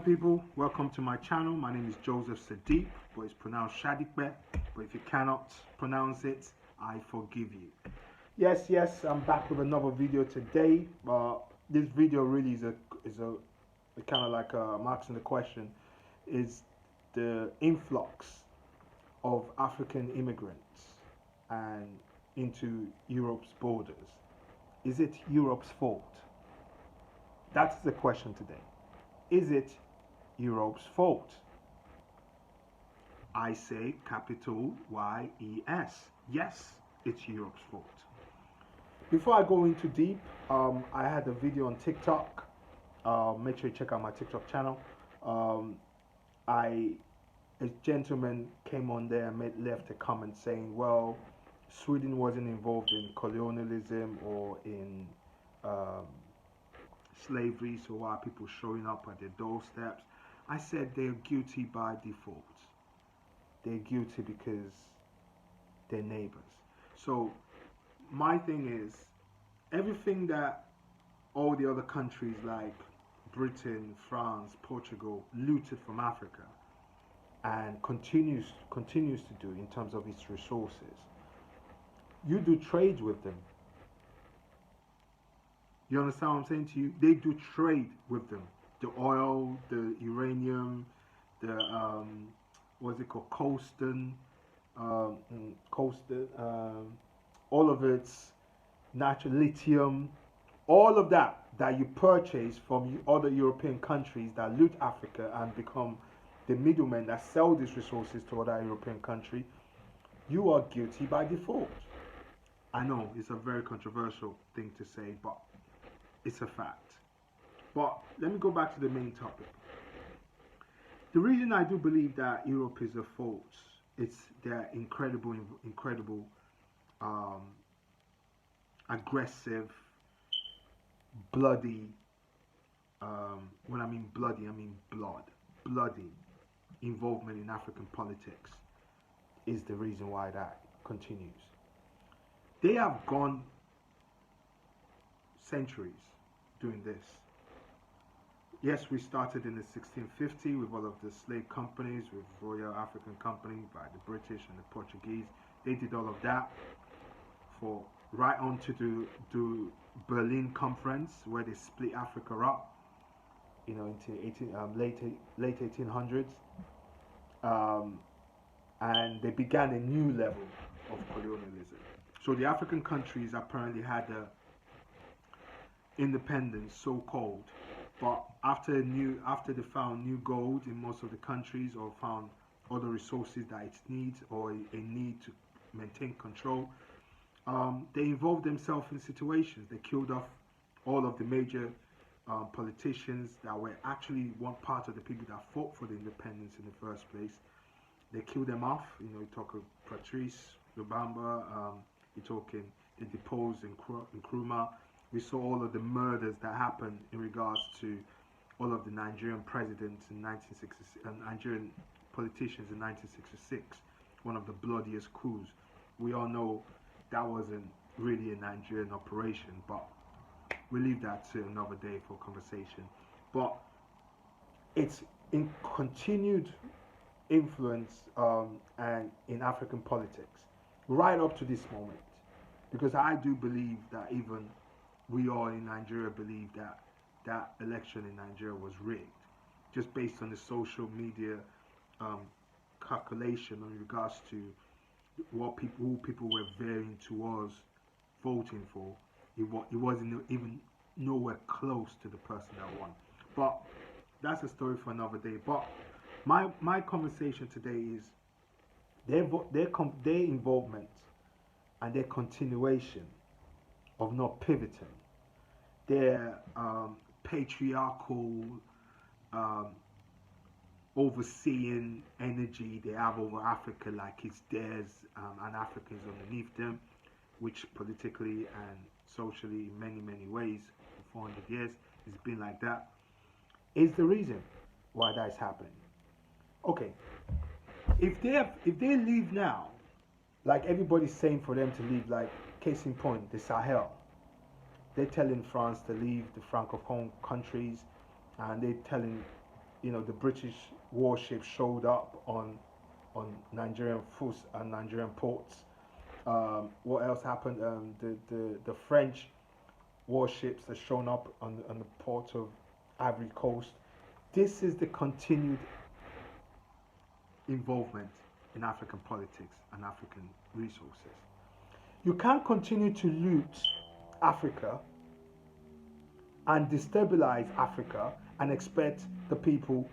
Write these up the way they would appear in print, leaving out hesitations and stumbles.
people, welcome to my channel. My name is Joseph Sadiq, but it's pronounced Shadikbe. But if you cannot pronounce it, I forgive you. Yes, I'm back with another video today. This video really is a kind of like I'm asking the question: is the influx of African immigrants and into Europe's borders, is it Europe's fault? That's the question today. Is it Europe's fault? I say capital Y-E-S. Yes, it's Europe's fault. Before I go into deep, I had a video on TikTok. Make sure you check out my TikTok channel. A gentleman came on there and left a comment saying, well, Sweden wasn't involved in colonialism or in slavery, so why are people showing up at their doorsteps? I said they're guilty by default. They're guilty because they're neighbors. So my thing is, everything that all the other countries like Britain, France, Portugal looted from Africa and continues to do in terms of its resources, you do trade with them. You understand what I'm saying to you? They do trade with them. The oil, the uranium, the what's it called, coltan, all of its natural lithium, all of that you purchase from other European countries that loot Africa and become the middlemen that sell these resources to other European countries. You are guilty by default. I know it's a very controversial thing to say, but it's a fact. But let me go back to the main topic. The reason I do believe that Europe is a fault, it's their incredible, aggressive, bloody, when I mean bloody, I mean bloody involvement in African politics is the reason why that continues. They have gone centuries doing this. Yes, we started in the 1650 with all of the slave companies, with Royal African Company by the British and the Portuguese. They did all of that for right on to do Berlin Conference, where they split Africa up, you know, into late 1800s, and they began a new level of colonialism. So the African countries apparently had a independence, so-called, but after they found new gold in most of the countries, or found other resources that it needs, or a need to maintain control, they involved themselves in situations. They killed off all of the major politicians that were actually one part of the people that fought for the independence in the first place. They killed them off. You know, you talk of Patrice Lubamba, you're talking the deposed in Nkrumah. We saw all of the murders that happened in regards to all of the Nigerian presidents in 1966, Nigerian politicians in 1966, one of the bloodiest coups. We all know that wasn't really a Nigerian operation, but we'll leave that to another day for conversation. But it's in continued influence and in African politics right up to this moment, because I do believe that even we all in Nigeria believe that that election in Nigeria was rigged, just based on the social media calculation in regards to who people were veering towards voting for. It wasn't even nowhere close to the person that won. But that's a story for another day. But my conversation today is their involvement and their continuation of not pivoting, their patriarchal overseeing energy they have over Africa, like it's theirs, and Africans underneath them, which politically and socially in many ways for 400 years it's been like that, is the reason why that is happening. Okay, if they leave now, like everybody's saying for them to leave, like case in point, the Sahel, they're telling France to leave the Francophone countries, and they're telling the British warships showed up on Nigerian forests and Nigerian ports. What else happened? The French warships that shown up on the port of Ivory Coast. This is the continued involvement in African politics and African resources. You can't continue to loot Africa and destabilize Africa and expect the people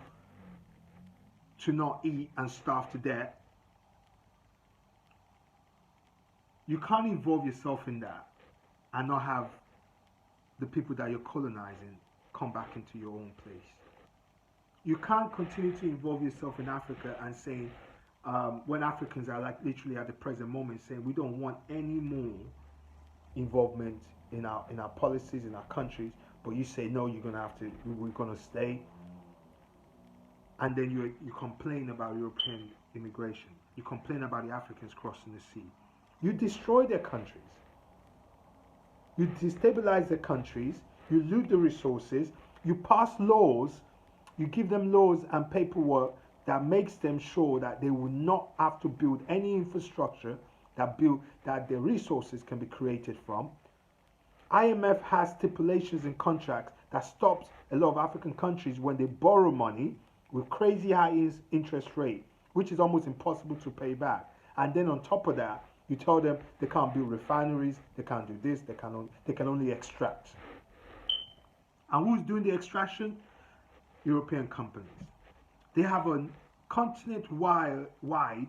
to not eat and starve to death. You can't involve yourself in that and not have the people that you're colonizing come back into your own place. You can't continue to involve yourself in Africa and saying, when Africans are like literally at the present moment saying we don't want any more involvement in our policies in our countries, but you say no, we're gonna stay, and then you complain about European immigration. You complain about the Africans crossing the sea. You destroy their countries. You destabilize their countries. You loot the resources. You pass laws. You give them laws and paperwork that makes them sure that they will not have to build any infrastructure that the resources can be created from. IMF has stipulations in contracts that stops a lot of African countries when they borrow money with crazy high interest rate, which is almost impossible to pay back. And then on top of that, you tell them they can't build refineries, they can't do this, they can only extract. And who's doing the extraction? European companies. They have a continent-wide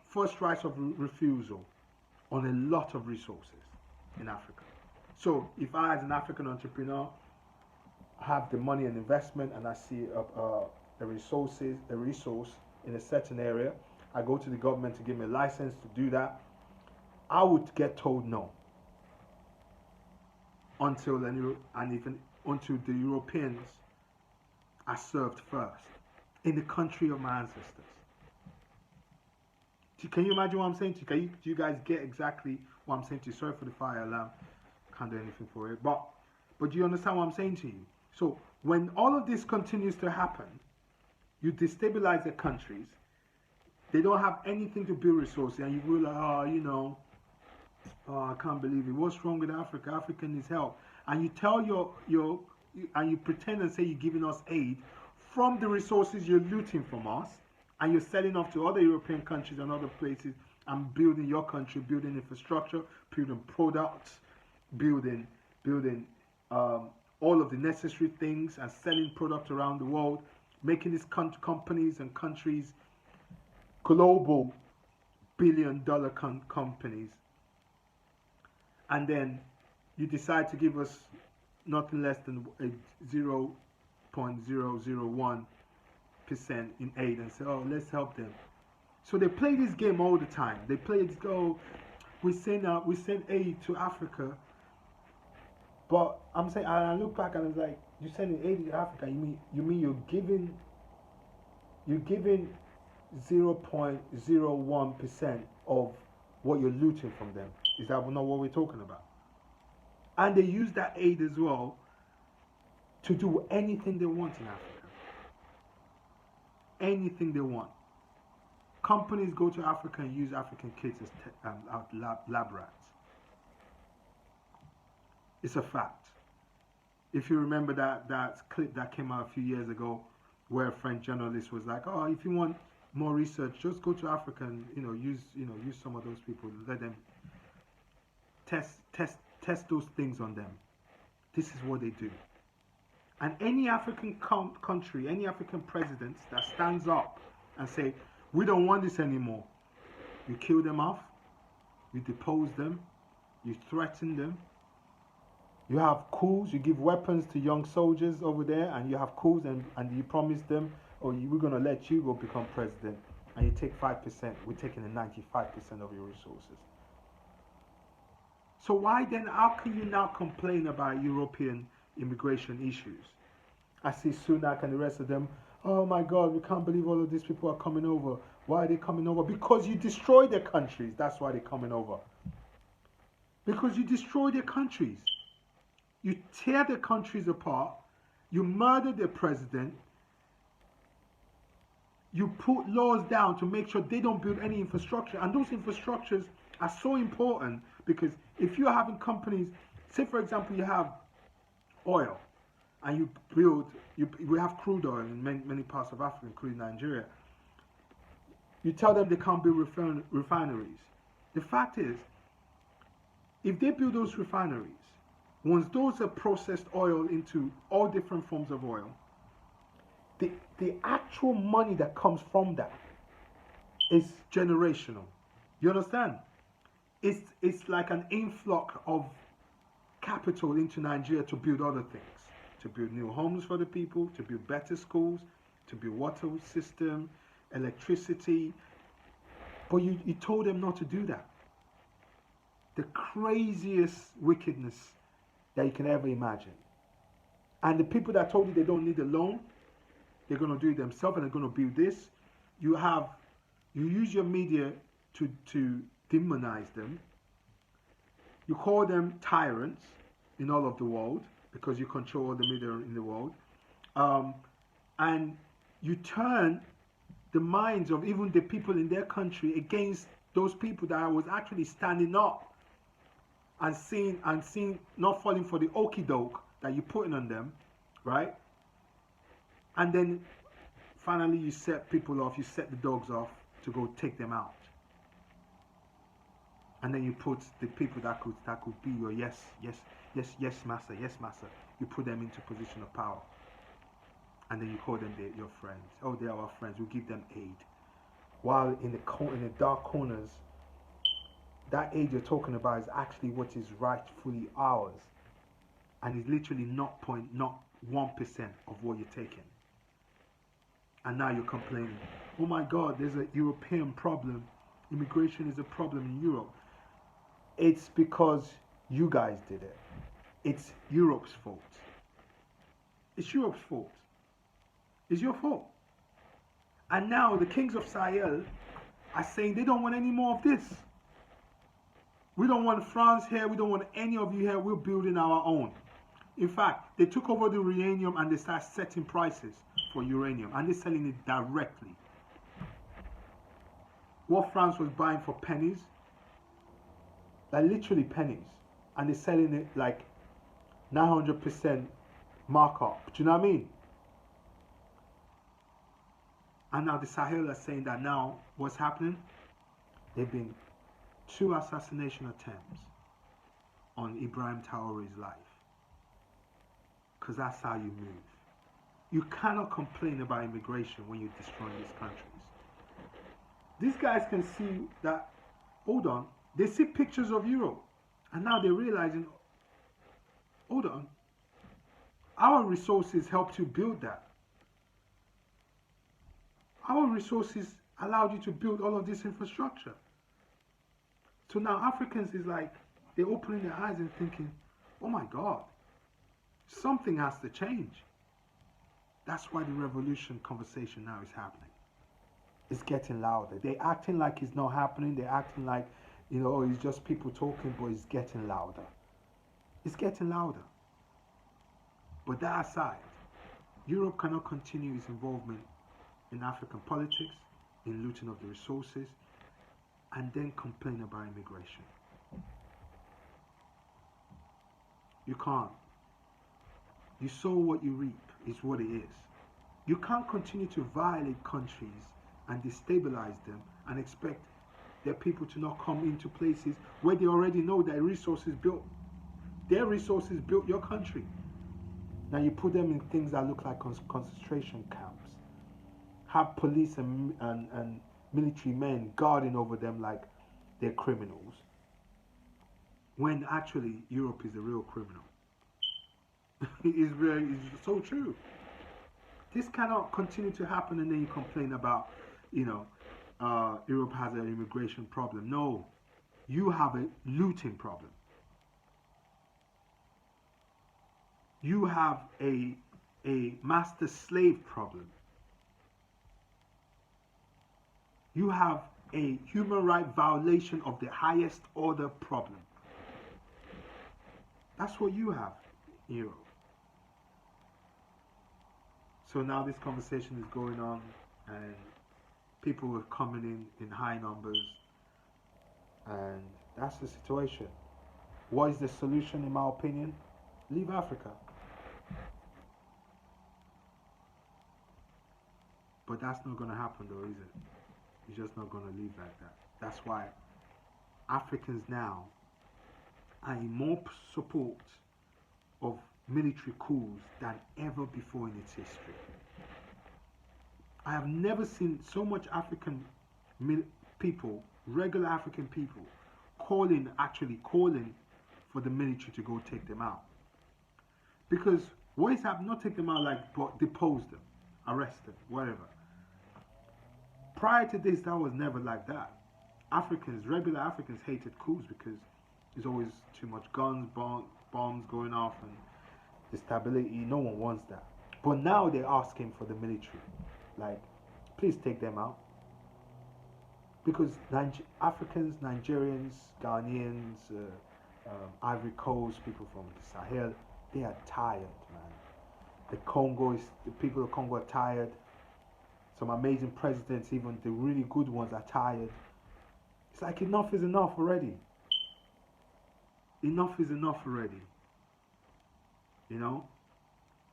first right of refusal on a lot of resources in Africa. So if I, as an African entrepreneur, have the money and investment and I see a resource in a certain area, I go to the government to give me a license to do that, I would get told no until the Europeans are served first in the country of my ancestors. Can you imagine what I'm saying to you? Do you guys get exactly what I'm saying to you? Sorry for the fire alarm. Can't do anything for it. But do you understand what I'm saying to you? So when all of this continues to happen, you destabilize the countries. They don't have anything to build resources, and you will like, I can't believe it. What's wrong with Africa? Africa needs help. And you tell and you pretend and say you're giving us aid from the resources you're looting from us, and you're selling off to other European countries and other places and building your country, building infrastructure, building products, building all of the necessary things and selling product around the world, making these companies and countries global billion-dollar companies, and then you decide to give us nothing less than a 0.001% in aid and say, oh, let's help them. So they play this game all the time. They play it, we send aid to Africa, but I'm saying, I look back and I was like, you're sending aid to Africa. You mean you're giving 0.01% of what you're looting from them? Is that not what we're talking about? And they use that aid as well to do anything they want in Africa. Anything they want. Companies go to Africa and use African kids as lab rats. It's a fact. If you remember that clip that came out a few years ago, where a French journalist was like, "Oh, if you want more research, just go to Africa and use some of those people, let them test those things on them." This is what they do. And any African country, any African president that stands up and say, "We don't want this anymore," you kill them off, you depose them, you threaten them. You have coups, you give weapons to young soldiers over there, and you have coups, and you promise them, "Oh, we're going to let you go become president," and you take 5%, we're taking the 95% of your resources. So why then, how can you now complain about European immigration issues? I see Sunak and the rest of them, "Oh my God, we can't believe all of these people are coming over." Why are they coming over? Because you destroy their countries. That's why they're coming over. Because you destroy their countries. You tear their countries apart. You murder their president. You put laws down to make sure they don't build any infrastructure, and those infrastructures are so important because if you're having companies, say for example you have oil, and you build, we have crude oil in many parts of Africa, including Nigeria. You tell them they can't build refineries. The fact is, if they build those refineries, once those are processed oil into all different forms of oil, the actual money that comes from that is generational. You understand? It's like an influx of capital into Nigeria to build other things, to build new homes for the people, to build better schools, to build water system, electricity. But you told them not to do that. The craziest wickedness that you can ever imagine. And the people that told you they don't need a loan, they're going to do it themselves and they're going to build this. You use your media to demonize them. You call them tyrants in all of the world because you control all the media in the world. And you turn the minds of even the people in their country against those people that was actually standing up and seeing, not falling for the okie doke that you're putting on them, right? And then finally you set people off, you set the dogs off to go take them out. And then you put the people that could be your yes master. You put them into position of power. And then you call them your friends. Oh, they are our friends. We give them aid. While in the dark corners, that aid you're talking about is actually what is rightfully ours, and is literally not 1% of what you're taking. And now you're complaining. Oh my God, there's a European problem. Immigration is a problem in Europe. It's because you guys did it. It's Europe's fault. It's Europe's fault. It's your fault. And now the kings of Sahel are saying they don't want any more of this. We don't want France here. We don't want any of you here. We're building our own. In fact, they took over the uranium and they started setting prices for uranium. And they're selling it directly. What France was buying for pennies, like literally pennies. And they're selling it like 900% markup. Do you know what I mean? And now the Sahel are saying that now what's happening? There've been 2 assassination attempts on Ibrahim Traore's life. Because that's how you move. You cannot complain about immigration when you're destroying these countries. These guys can see that, hold on, they see pictures of Europe. And now they're realizing, hold on, our resources helped you build that. Our resources allowed you to build all of this infrastructure. So now Africans is like, they're opening their eyes and thinking, oh my God, something has to change. That's why the revolution conversation now is happening. It's getting louder. They're acting like it's not happening. They're acting like, oh, it's just people talking, but it's getting louder. It's getting louder. But that aside, Europe cannot continue its involvement in African politics, in looting of the resources, and then complain about immigration. You can't. You sow what you reap is what it is. You can't continue to violate countries and destabilize them and expect their people to not come into places where they already know their resources built. Their resources built your country. Now you put them in things that look like concentration camps. Have police and military men guarding over them like they're criminals. When actually Europe is the real criminal. It's so true. This cannot continue to happen and then you complain about, Europe has an immigration problem. No, you have a looting problem. You have a master-slave problem. You have a human right violation of the highest order problem. That's what you have in Europe. So now this conversation is going on, and People were coming in high numbers, and that's the situation. What is the solution, in my opinion? Leave Africa. But that's not going to happen, though, is it? It's just not going to leave like that. That's why Africans now are in more support of military coups than ever before in its history. I have never seen so much African people, regular African people, actually calling for the military to go take them out. Because what is happening, not take them out like, but depose them, arrest them, whatever. Prior to this, that was never like that. Regular Africans hated coups because there's always too much guns, bombs going off, and the stability. No one wants that. But now they're asking for the military. Like, please take them out. Because Africans, Nigerians, Ghanaians, Ivory Coast, people from the Sahel, they are tired, man. The people of Congo are tired. Some amazing presidents, even the really good ones, are tired. It's like enough is enough already. Enough is enough already. You know?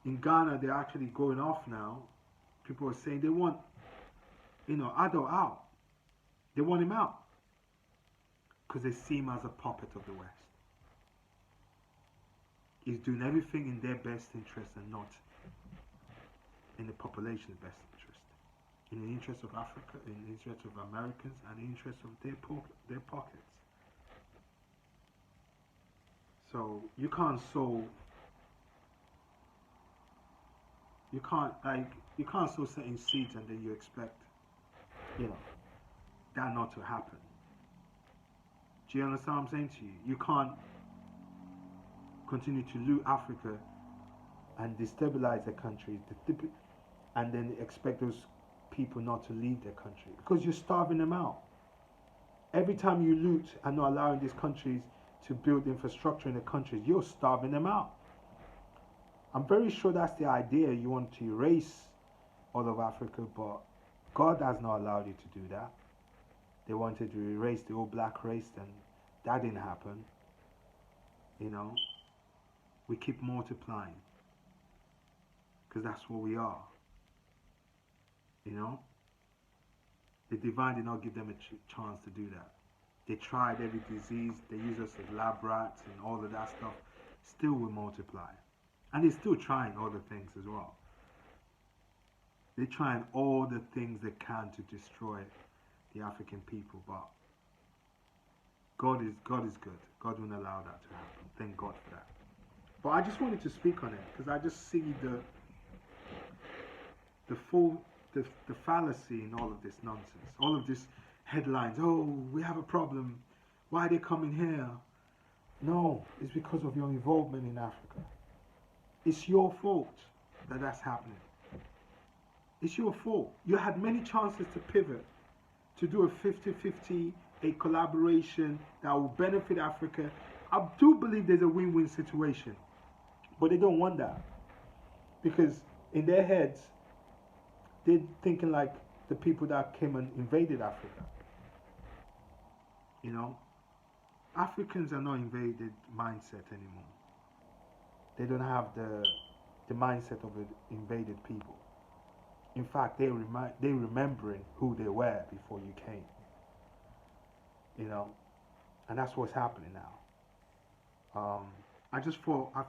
In Ghana, they're actually going off now. People are saying they want, Addo out. They want him out. Because they see him as a puppet of the West. He's doing everything in their best interest and not in the population's best interest. In the interest of Africa, in the interest of Americans, and the interest of their pockets. So you can't sow certain seeds and then you expect, that not to happen. Do you understand what I'm saying to you? You can't continue to loot Africa and destabilize the country and then expect those people not to leave their country because you're starving them out. Every time you loot and not allowing these countries to build infrastructure in the countries, you're starving them out. I'm very sure that's the idea. You want to erase all of Africa, but God has not allowed you to do that. They wanted to erase the old black race, and that didn't happen. We keep multiplying because that's what we are. The divine did not give them a chance to do that. They tried every disease. They used us as lab rats and all of that stuff. Still will multiply. And they're still trying other things as well. They're trying all the things they can to destroy the African people. But God is good. God won't allow that to happen. Thank God for that. But I just wanted to speak on it because I just see the fallacy in all of this nonsense. All of this headlines. Oh, we have a problem. Why are they coming here? No, it's because of your involvement in Africa. It's your fault that that's happening. It's your fault. You had many chances to pivot, to do a 50-50, a collaboration that will benefit Africa. I do believe there's a win-win situation. But they don't want that. Because in their heads, they're thinking like the people that came and invaded Africa. Africans are not invaded mindset anymore. They don't have the mindset of the invaded people. In fact, they're remembering who they were before you came. And that's what's happening now. I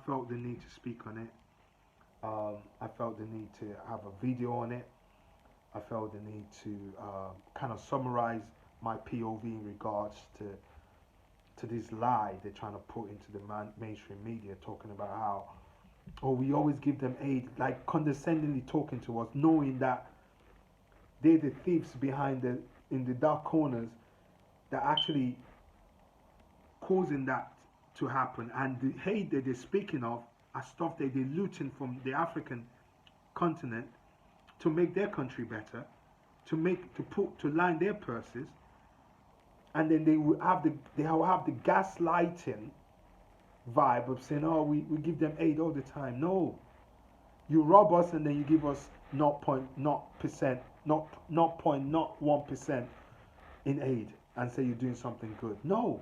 felt the need to speak on it. I felt the need to have a video on it. I felt the need to kind of summarize my POV in regards to this lie they're trying to put into the mainstream media, talking about how, we always give them aid, like condescendingly talking to us, knowing that they're the thieves in the dark corners that actually causing that to happen. And the hate that they're speaking of are stuff that they're looting from the African continent to make their country better, to line their purses. And then they will have the gaslighting vibe of saying, oh, we give them aid all the time. No. You rob us and then you give us 0.0%, not 0.01% in aid and say you're doing something good. No,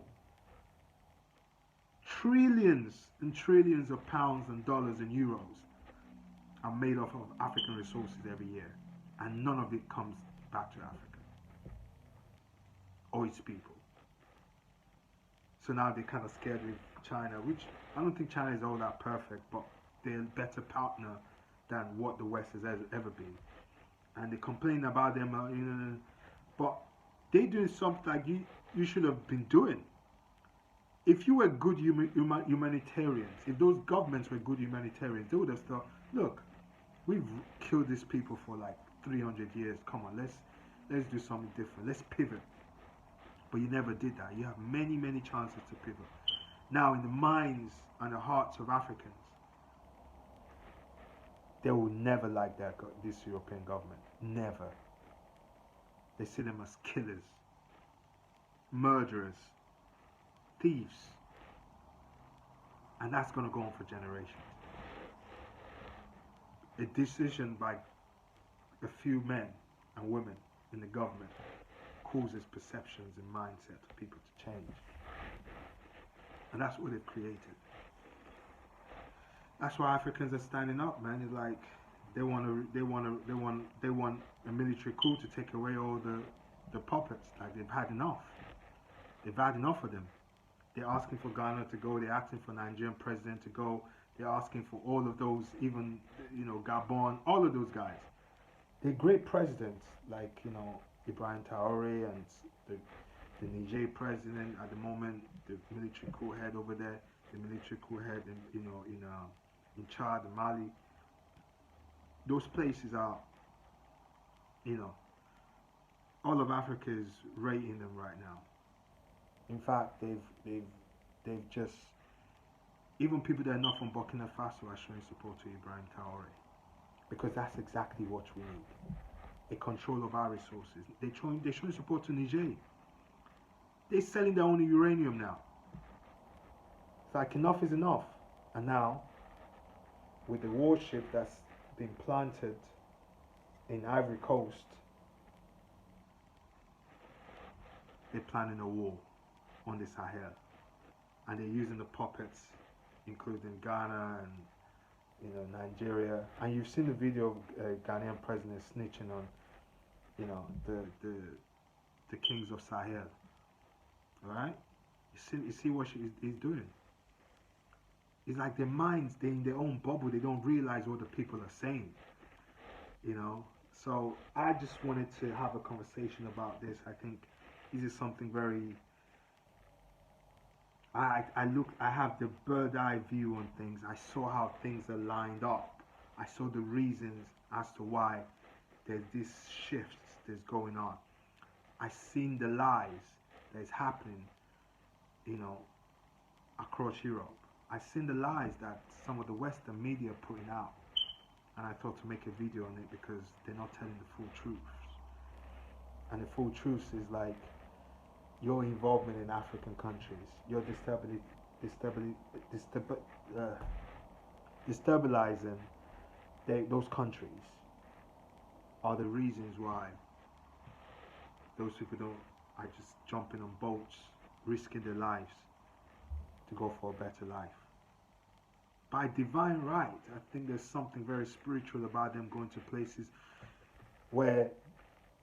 trillions and trillions of pounds and dollars and euros are made off of African resources every year, and none of it comes back to Africa or its people. So now they're kind of scared with China, which I don't think China is all that perfect, but they're a better partner than what the West has ever been. And they complain about them, but they're doing something like you should have been doing. If you were good humanitarians, if those governments were good humanitarians, they would have thought, look, we've killed these people for like 300 years. Come on, let's do something different. Let's pivot. But you never did that. You have many, many chances to pivot. Now, in the minds and the hearts of Africans, they will never like this European government. Never. They see them as killers, murderers, thieves. And that's going to go on for generations. A decision by a few men and women in the government causes perceptions and mindset of people to change. And that's what they've created. That's why Africans are standing up, man. It's like they want a military coup to take away all the puppets. Like they've had enough. They've had enough of them. They're asking for Ghana to go. They're asking for Nigerian president to go. They're asking for all of those, even Gabon, all of those guys. They're great presidents, like Ibrahim Traore and the Niger president at the moment, the military coup head over there, the military coup head in Chad and Mali. Those places are, all of Africa is rating them right now. In fact, they've just, even people that are not from Burkina Faso are showing support to Ibrahim Traore, because that's exactly what we need. A control of our resources. They're showing support to Niger. They're selling their own uranium now. It's like enough is enough. And now, with the warship that's been planted in Ivory Coast, they're planning a war on the Sahel. And they're using the puppets, including Ghana and Nigeria. And you've seen the video of Ghanaian president snitching on the kings of Sahel. Alright? You see what he's doing. It's like their minds, they're in their own bubble. They don't realize what the people are saying. So I just wanted to have a conversation about this. I think this is something very, I have the bird eye view on things. I saw how things are lined up. I saw the reasons as to why there's this shift that's going on. I seen the lies that is happening, across Europe. I seen the lies that some of the Western media are putting out, and I thought to make a video on it because they're not telling the full truth. And the full truth is like your involvement in African countries, your destabilizing those countries are the reasons why those people are just jumping on boats, risking their lives to go for a better life. By divine right, I think there's something very spiritual about them going to places where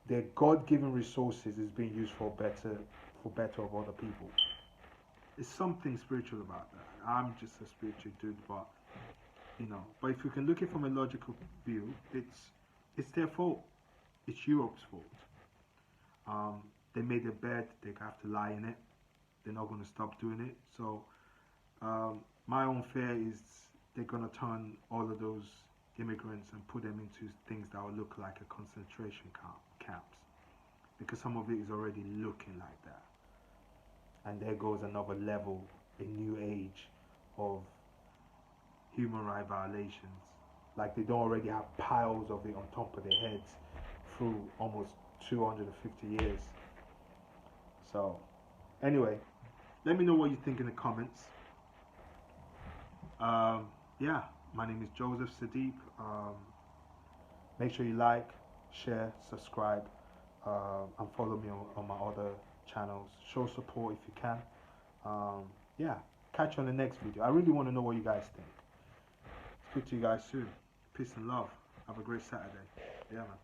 their God-given resources is being used for better of other people. There's something spiritual about that. I'm just a spiritual dude, but but if you can look at it from a logical view, it's their fault. It's Europe's fault. They made a bed, they have to lie in it. They're not going to stop doing it. So my own fear is they're going to turn all of those immigrants and put them into things that will look like a concentration camps, because some of it is already looking like that. And there goes another level, a new age of human rights violations. Like they don't already have piles of it on top of their heads through almost 250 years. So anyway, let me know what you think in the comments. Yeah, my name is Joseph Sadiq. Make sure you like, share, subscribe, and follow me on my other channels. Show support if you can. Yeah, catch you on the next video. I really want to know what you guys think. Speak to you guys soon. Peace and love. Have a great Saturday. Yeah, man.